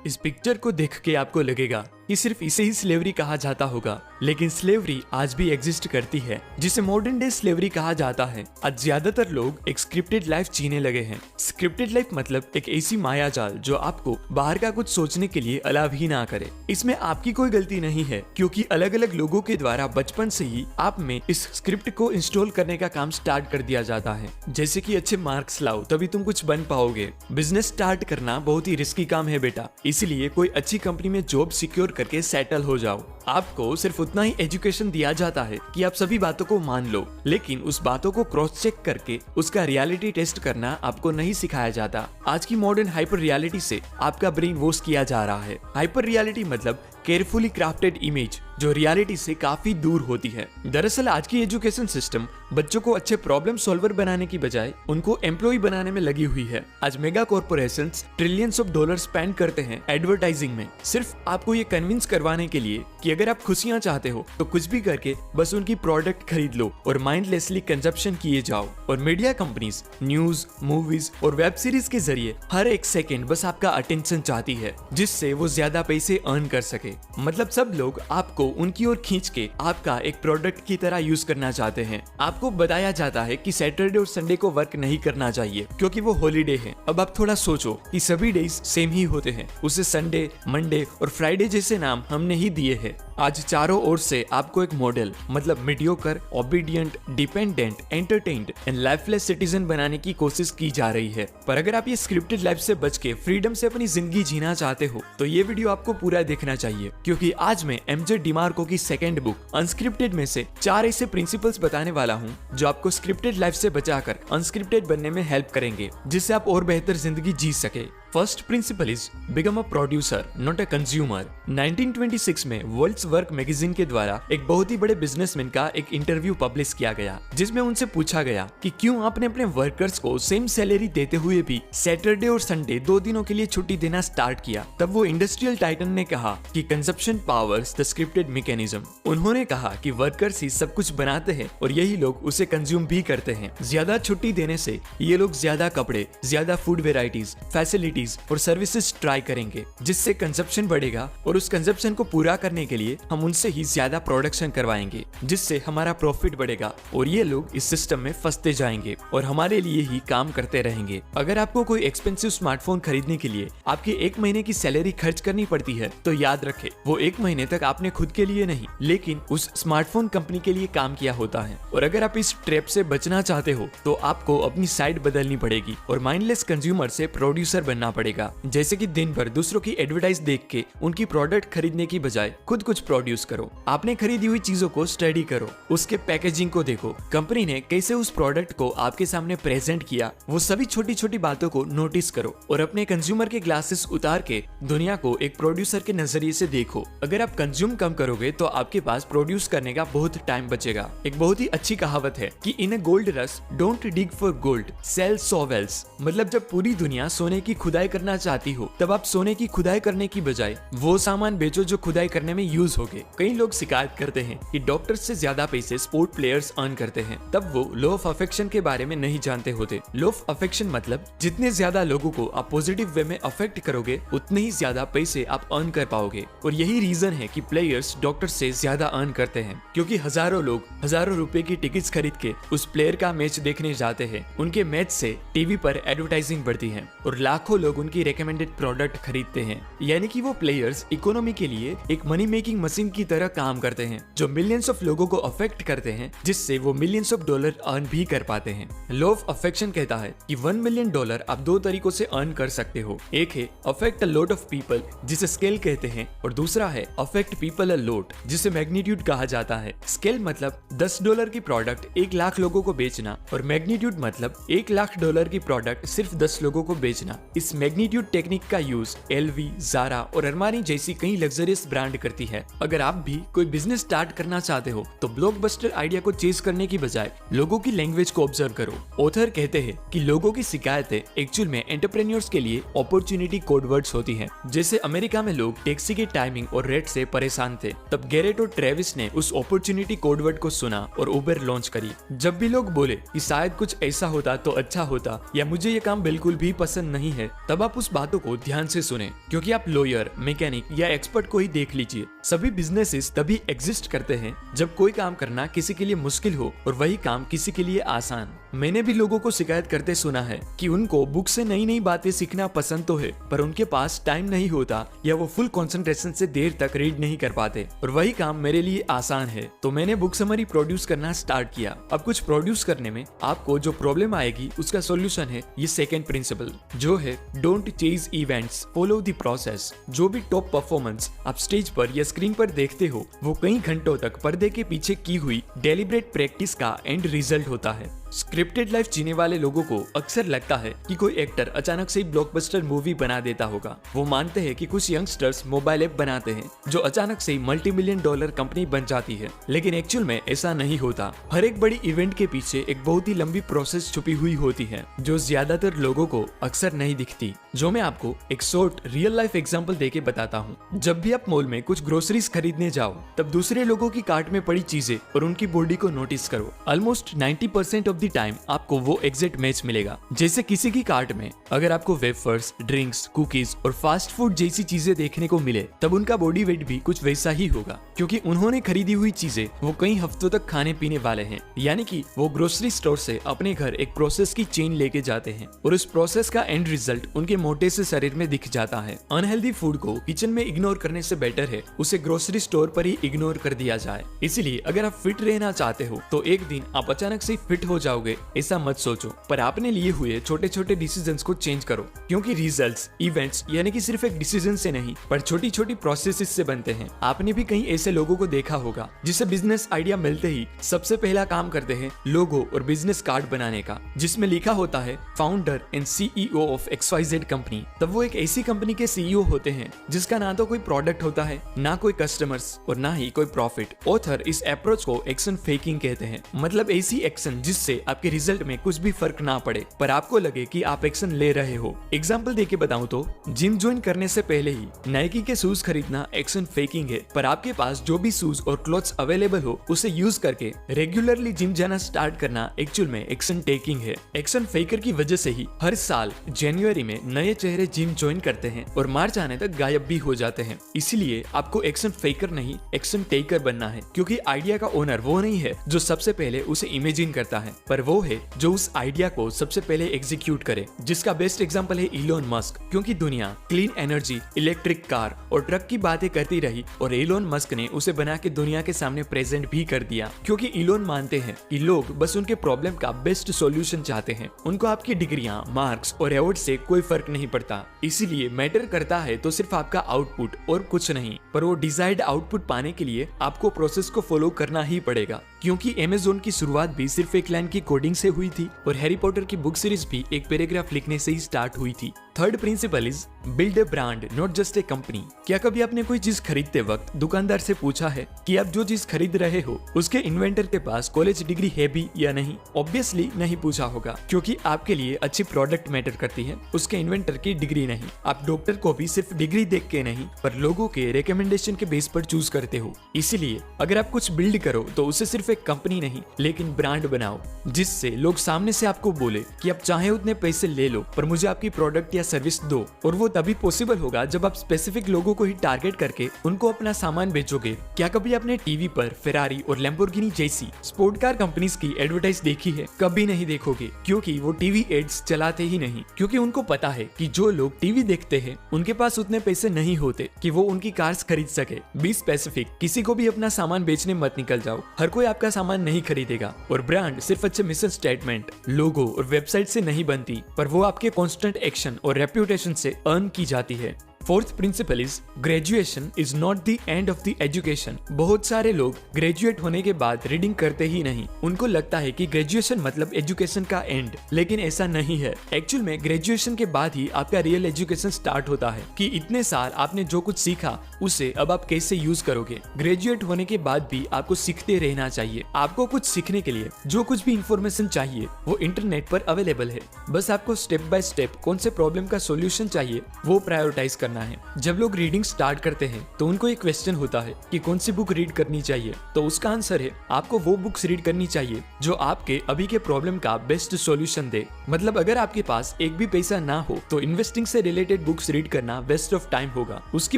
इस पिक्चर को देख के आपको लगेगा कि सिर्फ इसे ही स्लेवरी कहा जाता होगा, लेकिन स्लेवरी आज भी एग्जिस्ट करती है, जिसे मॉडर्न डे स्लेवरी कहा जाता है। आज ज्यादातर लोग एक स्क्रिप्टेड लाइफ जीने लगे हैं। स्क्रिप्टेड लाइफ मतलब एक ऐसी माया जाल जो आपको बाहर का कुछ सोचने के लिए अलाव ही ना करे। इसमें आपकी कोई गलती नहीं है, क्योंकि अलग अलग लोगों के द्वारा बचपन से ही आप में इस स्क्रिप्ट को इंस्टॉल करने का काम स्टार्ट कर दिया जाता है। जैसे कि अच्छे मार्क्स लाओ तभी तुम कुछ बन पाओगे। बिजनेस स्टार्ट करना बहुत ही रिस्की काम है बेटा, इसलिए कोई अच्छी कंपनी में जॉब सिक्योर करके सेटल हो जाओ। आपको सिर्फ उतना ही एजुकेशन दिया जाता है कि आप सभी बातों को मान लो, लेकिन उस बातों को क्रॉस चेक करके उसका रियलिटी टेस्ट करना आपको नहीं सिखाया जाता। आज की मॉडर्न हाइपर रियलिटी से आपका ब्रेन वॉश किया जा रहा है। हाइपर रियलिटी मतलब केयरफुली क्राफ्टेड इमेज जो रियलिटी से काफी दूर होती है। दरअसल आज की एजुकेशन सिस्टम बच्चों को अच्छे प्रॉब्लम सॉल्वर बनाने की बजाय उनको एम्प्लॉय बनाने में लगी हुई है। आज mega corporations trillions of dollar spend करते हैं एडवर्टाइजिंग में, सिर्फ आपको ये कन्विंस करवाने के लिए कि अगर आप खुशियां चाहते हो तो कुछ भी करके बस उनकी प्रोडक्ट खरीद लो और माइंडलेसली कंजप्शन किए जाओ। और मीडिया कंपनीज न्यूज, मूवीज और वेब सीरीज के जरिए हर एक सेकेंड बस आपका अटेंशन चाहती है, जिससे वो ज्यादा पैसे अर्न कर सके। मतलब सब लोग आपको उनकी ओर खींच के आपका एक प्रोडक्ट की तरह यूज करना चाहते हैं। आपको बताया जाता है कि सैटरडे और संडे को वर्क नहीं करना चाहिए क्योंकि वो हॉलीडे है। अब आप थोड़ा सोचो कि सभी डेज सेम ही होते हैं, उसे संडे, मंडे और फ्राइडे जैसे नाम हमने ही दिए हैं। आज चारों ओर से आपको एक मॉडल मतलब mediocre, obedient, dependent, entertained and lifeless citizen बनाने की कोशिश की जा रही है। पर अगर आप ये स्क्रिप्टेड लाइफ से बच के फ्रीडम से अपनी जिंदगी जीना चाहते हो तो ये वीडियो आपको पूरा देखना चाहिए, क्योंकि आज मैं एमजे डिमार्को की सेकंड बुक अनस्क्रिप्टेड में से 4 ऐसे प्रिंसिपल्स बताने वाला हूँ जो आपको स्क्रिप्टेड लाइफ से बचाकर अनस्क्रिप्टेड बनने में हेल्प करेंगे, जिससे आप और बेहतर जिंदगी जी सके। First principle is become a producer not a consumer. 1926 में वर्ल्ड्स वर्क मैगजीन के द्वारा एक बहुत ही बड़े बिजनेसमैन का एक इंटरव्यू पब्लिश किया गया, जिसमें उनसे पूछा गया कि क्यों आपने अपने वर्कर्स को सेम सैलरी देते हुए भी सैटरडे और संडे 2 दिनों के लिए छुट्टी देना स्टार्ट किया। तब वो इंडस्ट्रियल टाइटन ने कहा कि consumption powers the scripted mechanism. उन्होंने कहा कि वर्कर्स ही सब कुछ बनाते हैं और यही लोग उसे कंज्यूम भी करते हैं। ज्यादा छुट्टी देने से ये लोग ज्यादा कपड़े, ज्यादा फूड वेराइटीज, फैसिलिटी और सर्विसेज ट्राई करेंगे, जिससे कंजप्शन बढ़ेगा और उस कंजप्शन को पूरा करने के लिए हम उनसे ही ज्यादा प्रोडक्शन करवाएंगे, जिससे हमारा प्रॉफिट बढ़ेगा और ये लोग इस सिस्टम में फंसते जाएंगे और हमारे लिए ही काम करते रहेंगे। अगर आपको कोई एक्सपेंसिव स्मार्टफोन खरीदने के लिए आपकी 1 महीने की सैलरी खर्च करनी पड़ती है तो याद रखें वो 1 महीने तक आपने खुद के लिए नहीं लेकिन उस स्मार्टफोन कंपनी के लिए काम किया होता है। और अगर आप इस ट्रैप से बचना चाहते हो तो आपको अपनी साइड बदलनी पड़ेगी और माइंडलेस कंज्यूमर से प्रोड्यूसर बनना पड़ेगा। जैसे कि दिन भर दूसरों की एडवर्टाइज देख के उनकी प्रोडक्ट खरीदने की बजाय खुद कुछ प्रोड्यूस करो। आपने खरीदी हुई चीजों को स्टडी करो, उसके पैकेजिंग को देखो, कंपनी ने कैसे उस प्रोडक्ट को आपके सामने प्रेजेंट किया, वो सभी छोटी छोटी बातों को नोटिस करो और अपने कंज्यूमर के ग्लासेस उतार के दुनिया को एक प्रोड्यूसर के नजरिए से देखो। अगर आप कंज्यूम कम करोगे तो आपके पास प्रोड्यूस करने का बहुत टाइम बचेगा। एक बहुत ही अच्छी कहावत है कि in a gold rush don't dig for gold, sell shovels. मतलब जब पूरी दुनिया सोने की खुदाई करना चाहती हो तब आप सोने की खुदाई करने की बजाय वो सामान बेचो जो खुदाई करने में यूज हो गए। कई लोग शिकायत करते हैं कि डॉक्टर्स से ज्यादा पैसे स्पोर्ट प्लेयर्स अर्न करते हैं, तब वो लॉ ऑफ अफेक्शन के बारे में नहीं जानते होते। लॉ ऑफ अफेक्शन मतलब जितने ज्यादा लोगों को आप पॉजिटिव वे में अफेक्ट करोगे उतने ही ज्यादा पैसे आप अर्न कर पाओगे। और यही रीजन है कि प्लेयर्स डॉक्टर से ज्यादा अर्न करते हैं, क्योंकि हजारों लोग हजारों रुपए की टिकट्स खरीद के उस प्लेयर का मैच देखने जाते हैं। उनके मैच से टीवी पर एडवर्टाइजिंग बढ़ती है और लाखों लोग उनकी रेकमेंडेड प्रोडक्ट खरीदते हैं। यानी कि वो प्लेयर्स इकोनॉमी के लिए एक मनी मेकिंग मशीन की तरह काम करते हैं जो मिलियंस ऑफ लोगों को अफेक्ट करते हैं, जिससे वो मिलियंस ऑफ डॉलर अर्न भी कर पाते हैं। लॉ ऑफ अफेक्शन कहता है कि $1 मिलियन आप 2 तरीकों से अर्न कर सकते हो। एक है affect a lot of people जिसे स्केल कहते हैं और दूसरा है अफेक्ट पीपल अ लॉट जिसे मैग्नीट्यूड कहा जाता है। स्केल मतलब $10 की प्रोडक्ट 1 लाख लोगों को बेचना और मैग्नीट्यूड मतलब $1 लाख की प्रोडक्ट सिर्फ 10 लोगों को बेचना। इस मैग्नीट्यूड टेक्निक का यूज LV, Zara और अरमानी जैसी कई लग्जरियस ब्रांड करती है। अगर आप भी कोई बिजनेस स्टार्ट करना चाहते हो तो ब्लॉकबस्टर आइडिया को चेज करने की बजाय लोगों की लैंग्वेज को ऑब्जर्व करो। ऑथर कहते हैं कि लोगों की शिकायतें एक्चुअल में एंटरप्रेन्योर्स के लिए अपॉर्चुनिटी कोड वर्ड्स होती हैं। जैसे अमेरिका में लोग टैक्सी की टाइमिंग और रेट से परेशान थे, तब गैरेट और ट्रेविस ने उस अपॉर्चुनिटी कोड वर्ड को सुना और उबर लॉन्च करी। जब भी लोग बोले कि शायद कुछ ऐसा होता तो अच्छा होता या मुझे ये काम बिल्कुल भी पसंद नहीं है, तब आप उस बातों को ध्यान से सुने, क्योंकि आप लॉयर, मैकेनिक या एक्सपर्ट को ही देख लीजिए। सभी बिजनेसेस तभी एग्जिस्ट करते हैं जब कोई काम करना किसी के लिए मुश्किल हो और वही काम किसी के लिए आसान। मैंने भी लोगों को शिकायत करते सुना है कि उनको बुक से नई नई बातें सीखना पसंद तो है, पर उनके पास टाइम नहीं होता या वो फुल कंसंट्रेशन से देर तक रीड नहीं कर पाते, और वही काम मेरे लिए आसान है। तो मैंने बुक समरी प्रोड्यूस करना स्टार्ट किया। अब कुछ प्रोड्यूस करने में आपको जो प्रॉब्लम आएगी उसका सॉल्यूशन है ये सेकंड प्रिंसिपल, जो है don't chase events, follow the process. जो भी टॉप परफॉर्मेंस आप स्टेज पर या स्क्रीन पर देखते हो वो कई घंटों तक पर्दे के पीछे की हुई डेलिब्रेट प्रैक्टिस का एंड रिजल्ट होता है। स्क्रिप्टेड लाइफ जीने वाले लोगों को अक्सर लगता है कि कोई एक्टर अचानक से ब्लॉकबस्टर मूवी बना देता होगा। वो मानते हैं कि कुछ यंगस्टर्स मोबाइल ऐप बनाते हैं जो अचानक से $multi-million कंपनी बन जाती है, लेकिन एक्चुअल में ऐसा नहीं होता। हर एक बड़ी इवेंट के पीछे एक बहुत ही लंबी प्रोसेस छुपी हुई होती है जो ज्यादातर लोगों को अक्सर नहीं दिखती, जो मैं आपको एक शॉर्ट रियल लाइफ एग्जाम्पल देके बताता हूँ। जब भी आप मॉल में कुछ ग्रोसरीज खरीदने जाओ तब दूसरे लोगों की कार्ट में पड़ी चीजें और उनकी बॉडी को नोटिस करो। ऑलमोस्ट 90% ऑफ टाइम आपको वो एग्जैक्ट मैच मिलेगा। जैसे किसी की कार्ट में अगर आपको वेफर्स, ड्रिंक्स, कुकीज और फास्ट फूड जैसी चीजें देखने को मिले तब उनका बॉडी वेट भी कुछ वैसा ही होगा, क्योंकि उन्होंने खरीदी हुई चीजें वो कई हफ्तों तक खाने पीने वाले हैं। यानी कि वो ग्रोसरी स्टोर से अपने घर एक प्रोसेस की चेन लेके जाते हैं और उस प्रोसेस का एंड रिजल्ट उनके मोटे से शरीर में दिख जाता है। अनहेल्दी फूड को किचन में इग्नोर करने से बेटर है उसे ग्रोसरी स्टोर पर ही इग्नोर कर दिया जाए। इसलिए अगर आप फिट रहना चाहते हो तो एक दिन आप अचानक से फिट हो जाओगे ऐसा मत सोचो, पर आपने लिए हुए छोटे छोटे डिसीजंस को चेंज करो, क्योंकि रिजल्ट्स, इवेंट्स यानी कि सिर्फ एक डिसीजन से नहीं पर छोटी छोटी प्रोसेसेस से बनते हैं। आपने भी कहीं ऐसे लोगों को देखा होगा जिसे बिजनेस आइडिया मिलते ही सबसे पहला काम करते हैं लोगो और बिजनेस कार्ड बनाने का, जिसमें लिखा होता है founder and CEO of XYZ company. तब वो एक ऐसी कंपनी के CEO होते हैं जिसका ना तो कोई प्रोडक्ट होता है, ना कोई कस्टमर्स और ना ही कोई प्रॉफिट। ऑथर इस अप्रोच को एक्शन फेकिंग कहते हैं, मतलब ऐसी एक्शन जिससे आपके रिजल्ट में कुछ भी फर्क ना पड़े पर आपको लगे कि आप एक्शन ले रहे हो। एग्जाम्पल देके बताऊं तो जिम ज्वाइन करने से पहले ही नाइकी के शूज खरीदना एक्शन फेकिंग है, पर आपके पास जो भी शूज और क्लॉथ्स अवेलेबल हो उसे यूज करके रेगुलरली जिम जाना स्टार्ट करना एक्चुअल में एक्शन टेकिंग है। एक्शन फेकर की वजह से ही हर साल जनवरी में नए चेहरे जिम ज्वाइन करते हैं और मार्च आने तक गायब भी हो जाते हैं। इसीलिए आपको एक्शन फेकर नहीं एक्शन टेकर बनना है, क्योंकि आइडिया का ओनर वो नहीं है जो सबसे पहले उसे इमेजिन करता है, पर वो है जो उस आइडिया को सबसे पहले एग्जीक्यूट करे। जिसका बेस्ट एग्जांपल है इलोन मस्क, क्योंकि दुनिया क्लीन एनर्जी, इलेक्ट्रिक कार और ट्रक की बातें करती रही और इलोन मस्क ने उसे बना के दुनिया के सामने प्रेजेंट भी कर दिया, क्योंकि इलोन मानते हैं कि लोग बस उनके प्रॉब्लम का बेस्ट सॉल्यूशन चाहते हैं। उनको आपकी डिग्रियां, मार्क्स और अवार्ड से कोई फर्क नहीं पड़ता। इसीलिए मैटर करता है तो सिर्फ आपका आउटपुट और कुछ नहीं, पर वो डिजायर्ड आउटपुट पाने के लिए आपको प्रोसेस को फॉलो करना ही पड़ेगा, क्योंकि अमेज़न की शुरुआत भी सिर्फ एक लाइन की कोडिंग से हुई थी और हैरी पॉटर की बुक सीरीज भी एक पैराग्राफ लिखने से ही स्टार्ट हुई थी। Third principal is build a brand not just a company. क्या कभी आपने कोई चीज खरीदते वक्त दुकानदार से पूछा है कि आप जो चीज खरीद रहे हो उसके इन्वेंटर के पास कॉलेज डिग्री है भी या नहीं? ऑब्वियसली नहीं पूछा होगा, क्योंकि आपके लिए अच्छी प्रोडक्ट मैटर करती है, उसके इन्वेंटर की डिग्री नहीं। आप डॉक्टर को भी सिर्फ डिग्री देख के नहीं पर लोगों के रिकमेंडेशन के बेस पर चूज करते हो। इसीलिए अगर आप कुछ बिल्ड करो तो उसे सिर्फ एक कंपनी नहीं लेकिन ब्रांड बनाओ, जिससे लोग सामने से आपको बोले कि आप चाहे उतने पैसे ले लो पर मुझे आपकी प्रोडक्ट या सर्विस दो। और वो तभी पॉसिबल होगा जब आप स्पेसिफिक लोगों को ही टारगेट करके उनको अपना सामान बेचोगे। क्या कभी आपने टीवी पर फेरारी और लैम्बोर्गिनी जैसी स्पोर्ट कार कंपनीज की एडवर्टाइज देखी है? कभी नहीं देखोगे, क्योंकि वो टीवी एड्स चलाते ही नहीं, क्योंकि उनको पता है कि जो लोग टीवी देखते हैं उनके पास उतने पैसे नहीं होते कि वो उनकी कार्स खरीद सके। बी स्पेसिफिक, किसी को भी अपना सामान बेचने मत निकल जाओ, हर कोई आपका सामान नहीं खरीदेगा। और ब्रांड सिर्फ अच्छे मिशन स्टेटमेंट, लोगो और वेबसाइट से नहीं बनती, पर वो आपके कॉन्स्टेंट एक्शन और रेप्यूटेशन से अर्न की जाती है। Fourth principle is graduation is not the end of the education. बहुत सारे लोग ग्रेजुएट होने के बाद रीडिंग करते ही नहीं, उनको लगता है कि ग्रेजुएशन मतलब एजुकेशन का एंड, लेकिन ऐसा नहीं है। एक्चुअल में ग्रेजुएशन के बाद ही आपका रियल एजुकेशन स्टार्ट होता है कि इतने साल आपने जो कुछ सीखा उसे अब आप कैसे यूज करोगे। ग्रेजुएट होने के बाद भी आपको सीखते रहना चाहिए। आपको कुछ सीखने के लिए जो कुछ भी इंफॉर्मेशन चाहिए वो इंटरनेट पर अवेलेबल है, बस आपको स्टेप बाय स्टेप कौन से प्रॉब्लम का सोल्यूशन चाहिए वो प्रायोरिटाइज करना करना है। जब लोग रीडिंग स्टार्ट करते हैं तो उनको एक क्वेश्चन होता है कि कौन सी बुक रीड करनी चाहिए, तो उसका आंसर है आपको वो बुक्स रीड करनी चाहिए जो आपके अभी के प्रॉब्लम का बेस्ट सॉल्यूशन दे। मतलब अगर आपके पास एक भी पैसा ना हो तो इन्वेस्टिंग से रिलेटेड बुक्स रीड करना वेस्ट ऑफ टाइम होगा। उसकी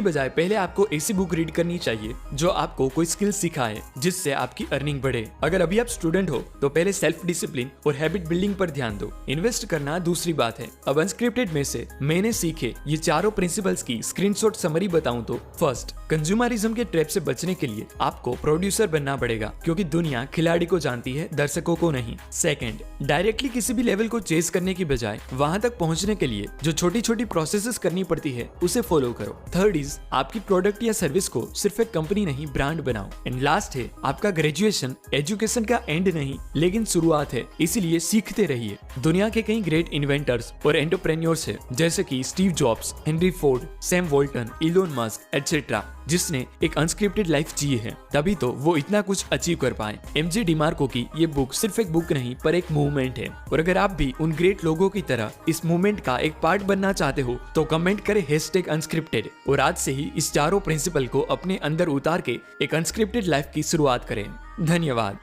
बजाय पहले आपको ऐसी बुक रीड करनी चाहिए जो आपको कोई स्किल सिखाए जिससे आपकी अर्निंग बढ़े। अगर अभी आप स्टूडेंट हो तो पहले सेल्फ डिसिप्लिन और हैबिट बिल्डिंग पर ध्यान दो। इन्वेस्ट करना दूसरी बात है। अब अनस्क्रिप्टेड में से मैंने सीखे ये चारों प्रिंसिपल्स की स्क्रीनशॉट समरी बताऊं तो फर्स्ट, कंज्यूमरिज्म के ट्रैप से बचने के लिए आपको प्रोड्यूसर बनना पड़ेगा क्योंकि दुनिया खिलाड़ी को जानती है, दर्शकों को नहीं। सेकंड, डायरेक्टली किसी भी लेवल को चेस करने की बजाय वहां तक पहुंचने के लिए जो छोटी छोटी प्रोसेसेस करनी पड़ती है उसे फॉलो करो। थर्ड इज, आपकी प्रोडक्ट या सर्विस को सिर्फ एक कंपनी नहीं ब्रांड बनाओ। एंड लास्ट है, आपका ग्रेजुएशन एजुकेशन का एंड नहीं लेकिन शुरुआत है, इसीलिए सीखते रहिए। दुनिया के कई ग्रेट इन्वेंटर्स और एंटरप्रेन्योर्स है जैसे कि Steve jobs, Henry Ford, Sam Walton, Elon Musk etcetera, जिसने एक अनस्क्रिप्टेड लाइफ जी है, तभी तो वो इतना कुछ अचीव कर पाए। एमजे डिमार्को की ये बुक सिर्फ एक बुक नहीं पर एक मूवमेंट है, और अगर आप भी उन ग्रेट लोगों की तरह इस मूवमेंट का एक पार्ट बनना चाहते हो तो कमेंट करें #unscripted और आज से ही इस चारों प्रिंसिपल को अपने अंदर उतार के एक अनस्क्रिप्टेड लाइफ की शुरुआत करें। धन्यवाद।